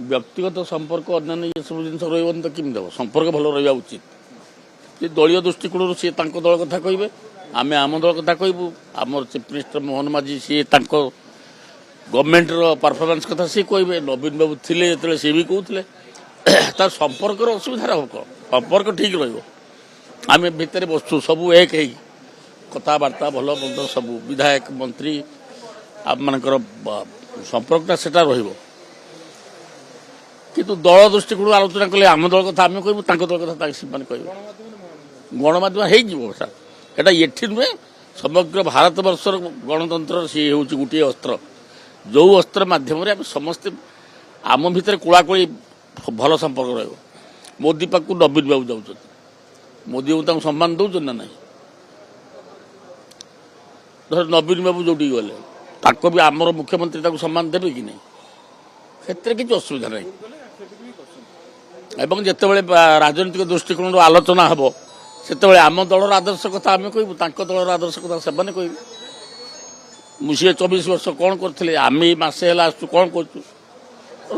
ବ୍ୟକ୍ତିଗତ ସମ୍ପର୍କ ଅନ୍ୟାନ୍ୟ ଏସବୁ ଜିନିଷ ରହିବନି ତ କେମିତି ହେବ? ସମ୍ପର୍କ ଭଲ ରହିବା ଉଚିତ। ଯେ ଦଳୀୟ ଦୃଷ୍ଟିକୋଣରୁ ସିଏ ତାଙ୍କ ଦଳ କଥା କହିବେ, ଆମେ ଆମ ଦଳ କଥା କହିବୁ। ଆମର ଚିଫ୍ ମିନିଷ୍ଟର ମୋହନ ମାଝୀ ସିଏ ତାଙ୍କ ଗଭର୍ଣ୍ଣମେଣ୍ଟର ପରଫର୍ମାନ୍ସ କଥା ସିଏ କହିବେ। ନବୀନ ବାବୁ ଥିଲେ ଯେତେବେଳେ ସିଏ ବି କହୁଥିଲେ। ତାର ସମ୍ପର୍କର ଅସୁବିଧାରେ ହେବ କ'ଣ? ସମ୍ପର୍କ ଠିକ୍ ରହିବ। ଆମେ ଭିତରେ ବସୁଛୁ ସବୁ ଏକ ହେଇକି କଥାବାର୍ତ୍ତା ଭଲ ମନ୍ଦ ସବୁ ବିଧାୟକ ମନ୍ତ୍ରୀ ଆମମାନଙ୍କର ସମ୍ପର୍କଟା ସେଟା ରହିବ। କିନ୍ତୁ ଦଳ ଦୃଷ୍ଟିକୋଣରୁ ଆଲୋଚନା କଲେ ଆମ ଦଳ କଥା ଆମେ କହିବୁ, ତାଙ୍କ ଦଳ କଥା ସେମାନେ କହିବେ। ଗଣମାଧ୍ୟମ ହେଇଯିବ ସାର୍, ଏଇଟା ଏଠି ନୁହେଁ, ସମଗ୍ର ଭାରତବର୍ଷର ଗଣତନ୍ତ୍ରର ସିଏ ହେଉଛି ଗୋଟିଏ ଅସ୍ତ୍ର। ଯେଉଁ ଅସ୍ତ୍ର ମାଧ୍ୟମରେ ଆମେ ସମସ୍ତେ ଆମ ଭିତରେ କୋଳାକୋଳି ଭଲ ସମ୍ପର୍କ ରହିବ। ମୋଦି ପାଖକୁ ନବୀନ ବାବୁ ଯାଉଛନ୍ତି, ମୋଦି ବାବୁ ତାଙ୍କୁ ସମ୍ମାନ ଦେଉଛନ୍ତି ନା ନାହିଁ? ଧର ନବୀନ ବାବୁ ଯୋଉଠିକି ଗଲେ ତାଙ୍କ ବି ଆମର ମୁଖ୍ୟମନ୍ତ୍ରୀ ତାକୁ ସମ୍ମାନ ଦେବେ କି ନାହିଁ? ସେଥିରେ କିଛି ଅସୁବିଧା ନାହିଁ। ଏବଂ ଯେତେବେଳେ ରାଜନୈତିକ ଦୃଷ୍ଟିକୋଣରୁ ଆଲୋଚନା ହେବ ସେତେବେଳେ ଆମ ଦଳର ଆଦର୍ଶ କଥା ଆମେ କହିବୁ, ତାଙ୍କ ଦଳର ଆଦର୍ଶ କଥା ସେମାନେ କହିବେ। ମୁଁ ସିଏ 24 ବର୍ଷ କ'ଣ କରିଥିଲେ, ଆମେ ଏଇ ମାସେ ହେଲା ଆସୁଛୁ କ'ଣ କରୁଛୁ,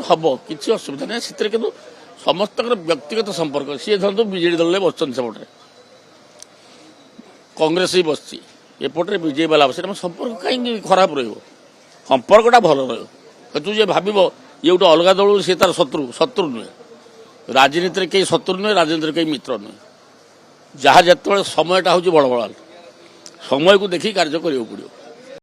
ହେବ କିଛି ଅସୁବିଧା ନାହିଁ ସେଥିରେ। କିନ୍ତୁ ସମସ୍ତଙ୍କର ବ୍ୟକ୍ତିଗତ ସମ୍ପର୍କ। ସିଏ ଧରନ୍ତୁ ବିଜେଡି ଦଳରେ ବସିଛନ୍ତି, ସେପଟରେ କଂଗ୍ରେସ ହିଁ ବସିଛି, ଏପଟରେ ବିଜେପି ବାଲା ବସିଛି। ଆମ ସମ୍ପର୍କ କାହିଁକି ଖରାପ ରହିବ? ସମ୍ପର୍କଟା ଭଲ ରହିବ। କିନ୍ତୁ ଯିଏ ଭାବିବ ଇଏ ଗୋଟେ ଅଲଗା ଦଳରୁ ସିଏ ତାର ଶତ୍ରୁ ନୁହେଁ। ରାଜନୀତିରେ କେହି ଶତ୍ରୁ ନୁହେଁ, ରାଜନୀତିରେ କେହି ମିତ୍ର ନୁହେଁ। ଯାହା ଯେତେବେଳେ ସମୟଟା ହେଉଛି ବଡ଼ ବଡ଼ ସମୟକୁ ଦେଖିକି କାର୍ଯ୍ୟ କରିବାକୁ ପଡ଼ିବ।